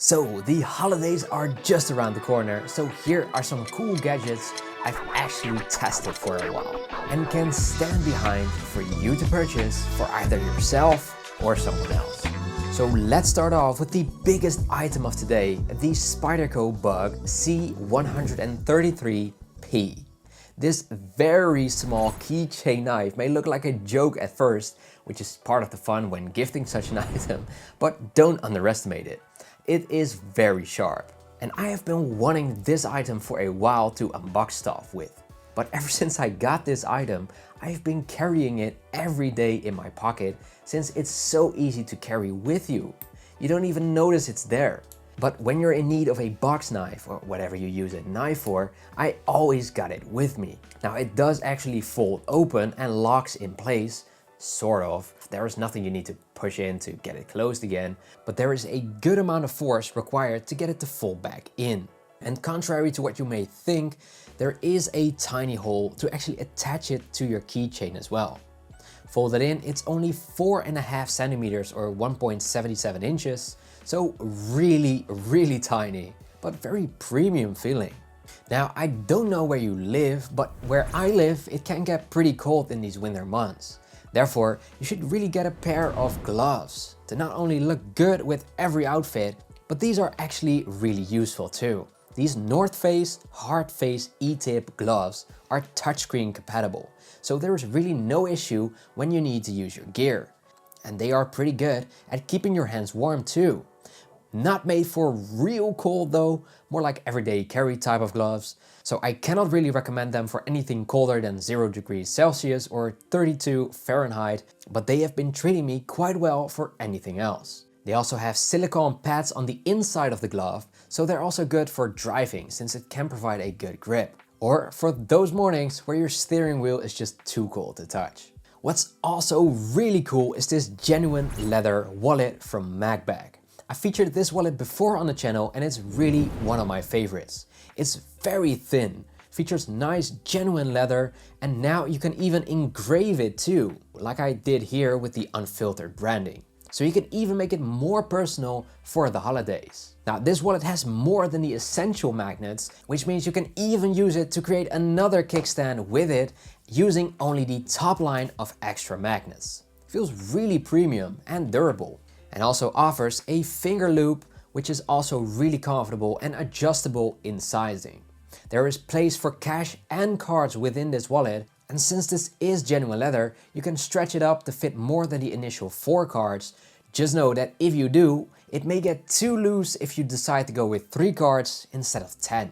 So the holidays are just around the corner, so here are some cool gadgets I've actually tested for a while and can stand behind for you to purchase for either yourself or someone else. So let's start off with the biggest item of today, the Spyderco Bug C133P. This very small keychain knife may look like a joke at first, which is part of the fun when gifting such an item, but don't underestimate it. It is very sharp, and I have been wanting this item for a while to unbox stuff with. But ever since I got this item, I've been carrying it every day in my pocket since it's so easy to carry with you. You don't even notice it's there. But when you're in need of a box knife or whatever you use a knife for, I always got it with me. Now it does actually fold open and locks in place, sort of. There is nothing you need to push in to get it closed again, but there is a good amount of force required to get it to fold back in. And contrary to what you may think, there is a tiny hole to actually attach it to your keychain as well. Folded in, it's only 4.5 centimeters or 1.77 inches, so really tiny, but very premium feeling. Now, I don't know where you live, but where I live, it can get pretty cold in these winter months. Therefore, you should really get a pair of gloves to not only look good with every outfit, but these are actually really useful too. These North Face hard face E-tip gloves are touchscreen compatible, so there is really no issue when you need to use your gear. And they are pretty good at keeping your hands warm too. Not made for real cold though, more like everyday carry type of gloves. So I cannot really recommend them for anything colder than 0 degrees Celsius or 32 Fahrenheit, but they have been treating me quite well for anything else. They also have silicone pads on the inside of the glove, so they're also good for driving since it can provide a good grip. Or for those mornings where your steering wheel is just too cold to touch. What's also really cool is this genuine leather wallet from MacBag. I featured this wallet before on the channel and it's really one of my favorites. It's very thin, features nice genuine leather, and now you can even engrave it too, like I did here with the Unfiltered branding. So you can even make it more personal for the holidays. Now this wallet has more than the essential magnets, which means you can even use it to create another kickstand with it using only the top line of extra magnets. Feels really premium and durable. And also offers a finger loop, which is also really comfortable and adjustable in sizing. There is place for cash and cards within this wallet, and since this is genuine leather, you can stretch it up to fit more than the initial 4 cards. Just know that if you do, it may get too loose if you decide to go with 3 cards instead of 10.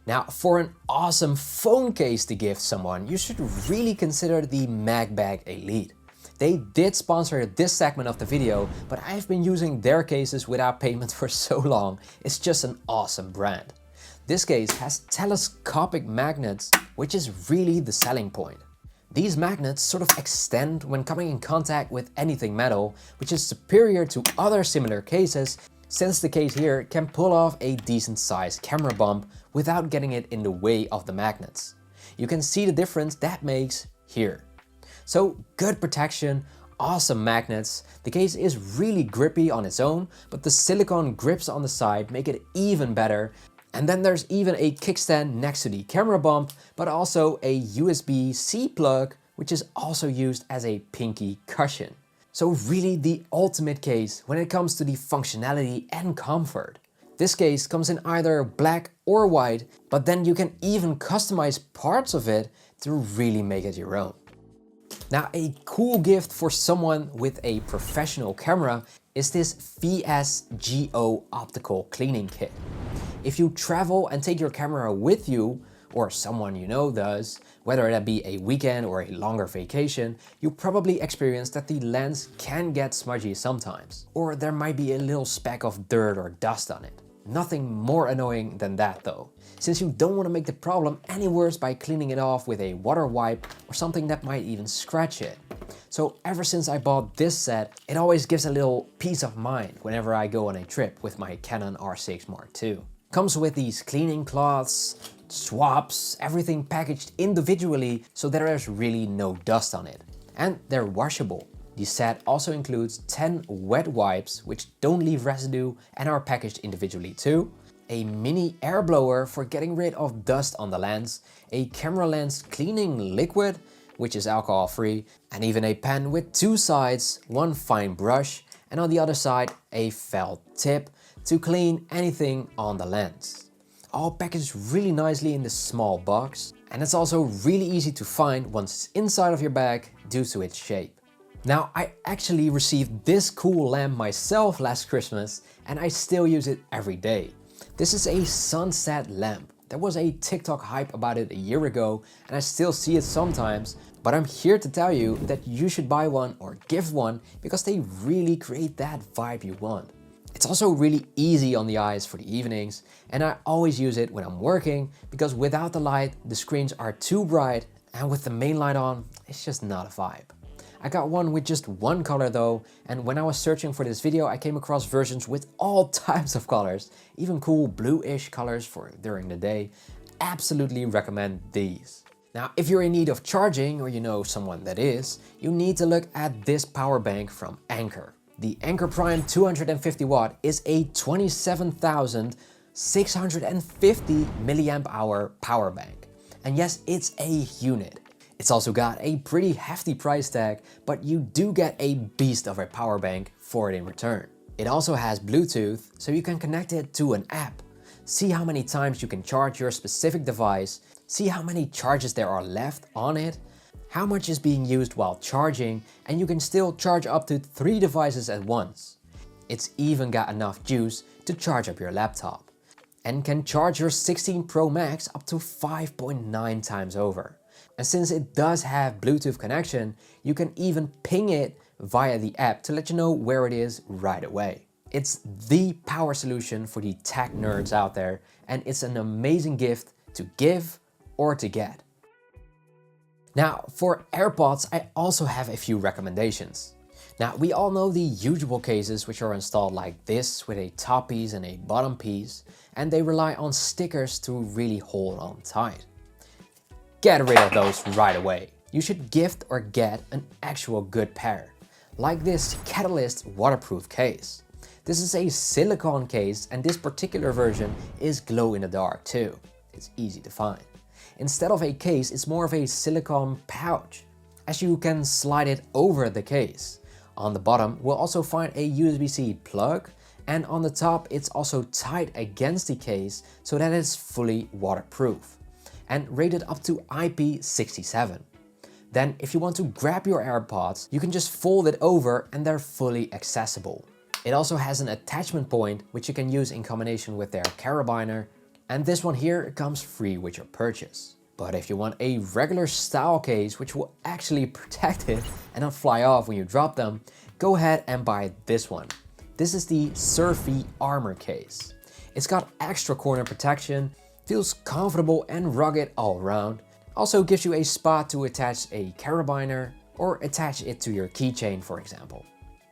Now, for an awesome phone case to gift someone, you should really consider the MacBag Elite. They did sponsor this segment of the video, but I've been using their cases without payment for so long. It's just an awesome brand. This case has telescopic magnets, which is really the selling point. These magnets sort of extend when coming in contact with anything metal, which is superior to other similar cases, since the case here can pull off a decent sized camera bump without getting it in the way of the magnets. You can see the difference that makes here. So good protection, awesome magnets. The case is really grippy on its own, but the silicone grips on the side make it even better. And then there's even a kickstand next to the camera bump, but also a USB-C plug, which is also used as a pinky cushion. So really the ultimate case when it comes to the functionality and comfort. This case comes in either black or white, but then you can even customize parts of it to really make it your own. Now, a cool gift for someone with a professional camera is this VSGO optical cleaning kit. If you travel and take your camera with you, or someone you know does, whether that be a weekend or a longer vacation, you probably experience that the lens can get smudgy sometimes, or there might be a little speck of dirt or dust on it. Nothing more annoying than that though, since you don't want to make the problem any worse by cleaning it off with a water wipe or something that might even scratch it. So ever since I bought this set, it always gives a little peace of mind whenever I go on a trip with my Canon R6 Mark II. Comes with these cleaning cloths, swabs, everything packaged individually so there is really no dust on it. And they're washable. The set also includes 10 wet wipes which don't leave residue and are packaged individually too, a mini air blower for getting rid of dust on the lens, a camera lens cleaning liquid which is alcohol free, and even a pen with two sides, one fine brush and on the other side a felt tip to clean anything on the lens. All packaged really nicely in this small box, and it's also really easy to find once it's inside of your bag due to its shape. Now, I actually received this cool lamp myself last Christmas and I still use it every day. This is a sunset lamp. There was a TikTok hype about it a year ago and I still see it sometimes, but I'm here to tell you that you should buy one or gift one because they really create that vibe you want. It's also really easy on the eyes for the evenings, and I always use it when I'm working because without the light the screens are too bright, and with the main light on it's just not a vibe. I got one with just one color though, and when I was searching for this video I came across versions with all types of colors, even cool bluish colors for during the day. Absolutely recommend these. Now, if you're in need of charging or you know someone that is, you need to look at this power bank from Anker. The Anker Prime 250 watt is a 27,650 milliamp hour power bank. And yes, it's a unit. It's also got a pretty hefty price tag, but you do get a beast of a power bank for it in return. It also has Bluetooth, so you can connect it to an app. See how many times you can charge your specific device, see how many charges there are left on it, how much is being used while charging, and you can still charge up to 3 devices at once. It's even got enough juice to charge up your laptop, and can charge your 16 Pro Max up to 5.9 times over. And since it does have Bluetooth connection, you can even ping it via the app to let you know where it is right away. It's the power solution for the tech nerds out there, and it's an amazing gift to give or to get. Now, for AirPods, I also have a few recommendations. Now, we all know the usual cases which are installed like this with a top piece and a bottom piece, and they rely on stickers to really hold on tight. Get rid of those right away. You should gift or get an actual good pair, like this Catalyst waterproof case. This is a silicone case and this particular version is glow in the dark too. It's easy to find. Instead of a case, it's more of a silicone pouch, as you can slide it over the case. On the bottom, we'll also find a USB-C plug, and on the top, it's also tight against the case so that it's fully waterproof and rated up to IP67. Then, if you want to grab your AirPods, you can just fold it over and they're fully accessible. It also has an attachment point, which you can use in combination with their carabiner. And this one here comes free with your purchase. But if you want a regular style case which will actually protect it and not fly off when you drop them, go ahead and buy this one. This is the Surfy Armor case. It's got extra corner protection, feels comfortable and rugged all around. Also gives you a spot to attach a carabiner or attach it to your keychain, for example.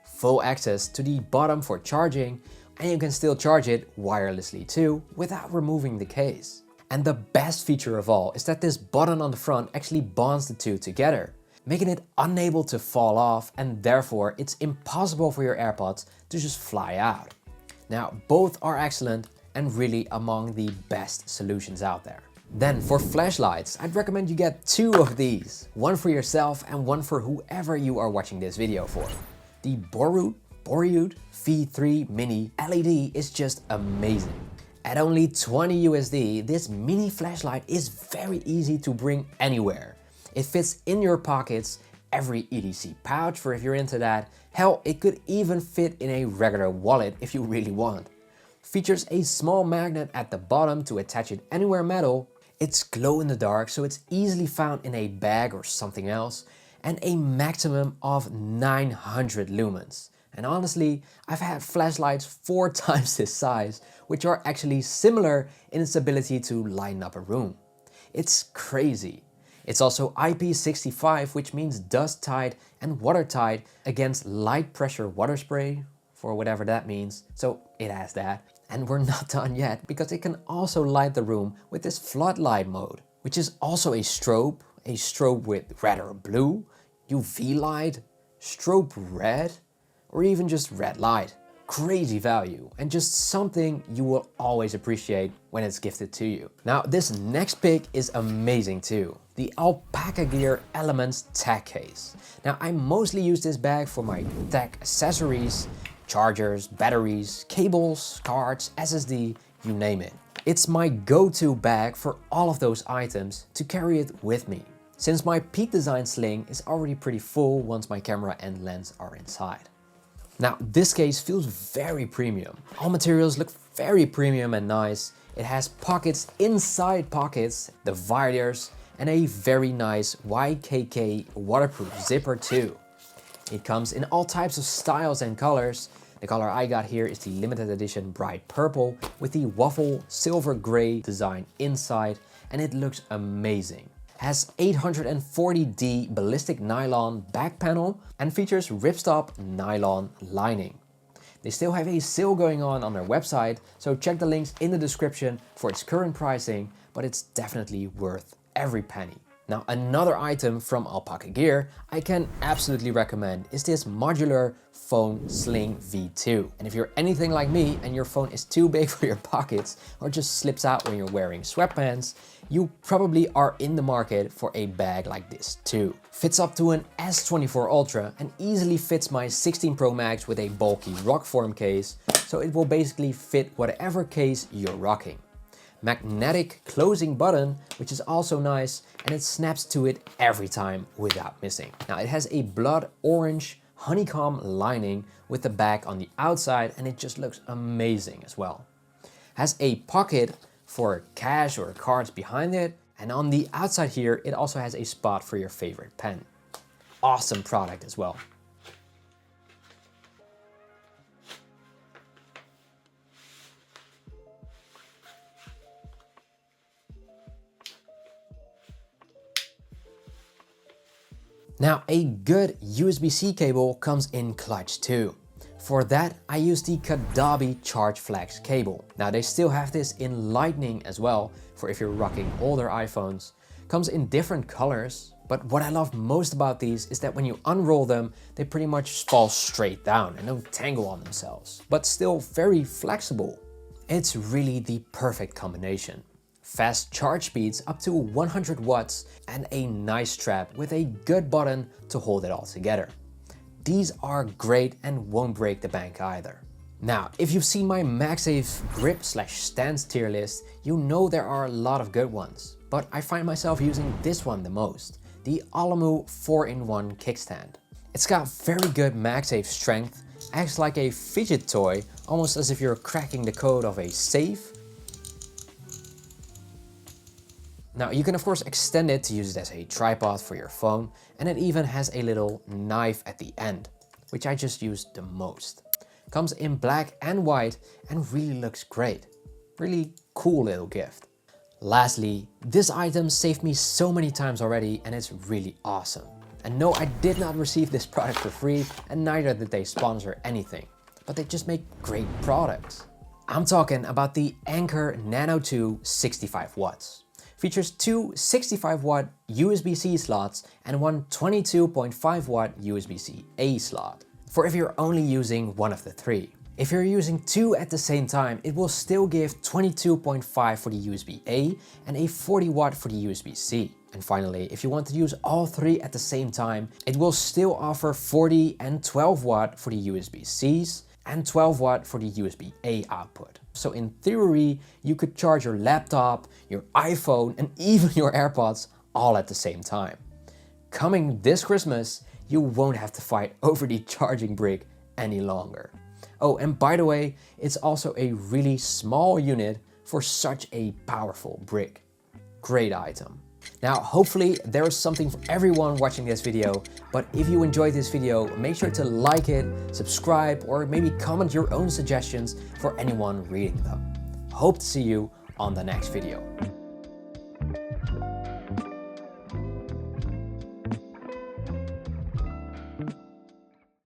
Full access to the bottom for charging, and you can still charge it wirelessly too without removing the case. And the best feature of all is that this button on the front actually bonds the two together, making it unable to fall off, and therefore it's impossible for your AirPods to just fly out. Now, both are excellent and really among the best solutions out there. Then for flashlights, I'd recommend you get 2 of these, one for yourself and one for whoever you are watching this video for. The Borude V3 Mini LED is just amazing. At only 20 USD, this mini flashlight is very easy to bring anywhere. It fits in your pockets, every EDC pouch for if you're into that. Hell, it could even fit in a regular wallet if you really want. Features a small magnet at the bottom to attach it anywhere metal. It's glow in the dark, so it's easily found in a bag or something else, and a maximum of 900 lumens. And honestly, I've had flashlights 4 times this size, which are actually similar in its ability to lighten up a room. It's crazy. It's also IP65, which means dust tight and watertight against light pressure water spray, for whatever that means. So it has that. And we're not done yet, because it can also light the room with this floodlight mode, which is also a strobe with red or blue, UV light, strobe red, or even just red light. Crazy value and just something you will always appreciate when it's gifted to you. Now this next pick is amazing too. The Alpaca Gear Elements tech case. Now I mostly use this bag for my tech accessories, chargers, batteries, cables, cards, SSD, you name it. It's my go-to bag for all of those items to carry it with me, since my Peak Design sling is already pretty full once my camera and lens are inside. Now this case feels very premium. All materials look very premium and nice. It has pockets inside pockets, dividers, and a very nice YKK waterproof zipper too. It comes in all types of styles and colors. The color I got here is the limited edition bright purple with the waffle silver gray design inside, and it looks amazing. Has 840D ballistic nylon back panel and features ripstop nylon lining. They still have a sale going on their website, so check the links in the description for its current pricing, but it's definitely worth every penny. Now another item from Alpaca Gear I can absolutely recommend is this modular phone sling V2. And if you're anything like me and your phone is too big for your pockets or just slips out when you're wearing sweatpants, you probably are in the market for a bag like this too. Fits up to an S24 Ultra and easily fits my 16 Pro Max with a bulky Rockform case, so it will basically fit whatever case you're rocking. Magnetic closing button, which is also nice, and it snaps to it every time without missing. Now it has a blood orange honeycomb lining with the back on the outside, and it just looks amazing as well. Has a pocket for cash or cards behind it, and on the outside here it also has a spot for your favorite pen. Awesome product as well. Now a good USB-C cable comes in clutch too. For that I use the Kadabi Charge Flex cable. Now they still have this in lightning as well for if you're rocking older iPhones. Comes in different colors, but what I love most about these is that when you unroll them, they pretty much fall straight down and don't tangle on themselves, but still very flexible. It's really the perfect combination. Fast charge speeds up to 100 watts and a nice strap with a good button to hold it all together. These are great and won't break the bank either. Now, if you've seen my MagSafe grip/stance tier list, you know there are a lot of good ones, but I find myself using this one the most, the Alamu 4-in-1 kickstand. It's got very good MagSafe strength, acts like a fidget toy, almost as if you're cracking the code of a safe. Now you can of course extend it to use it as a tripod for your phone, and it even has a little knife at the end, which I just use the most. Comes in black and white and really looks great. Really cool little gift. Lastly, this item saved me so many times already and it's really awesome. And no, I did not receive this product for free, and neither did they sponsor anything, but they just make great products. I'm talking about the Anker Nano 2 65 watts. Features two 65 watt USB-C slots and one 22.5 watt USB-C A slot, for if you're only using one of the three. If you're using two at the same time, it will still give 22.5 for the USB A and a 40 watt for the USB-C. And finally, if you want to use all three at the same time, it will still offer 40 and 12 watt for the USB-Cs and 12 watt for the USB-A output. So in theory, you could charge your laptop, your iPhone, and even your AirPods all at the same time. Coming this Christmas, you won't have to fight over the charging brick any longer. Oh, and by the way, it's also a really small unit for such a powerful brick. Great item. Now, hopefully there is something for everyone watching this video, but if you enjoyed this video, make sure to like it, subscribe, or maybe comment your own suggestions for anyone reading them. Hope to see you on the next video.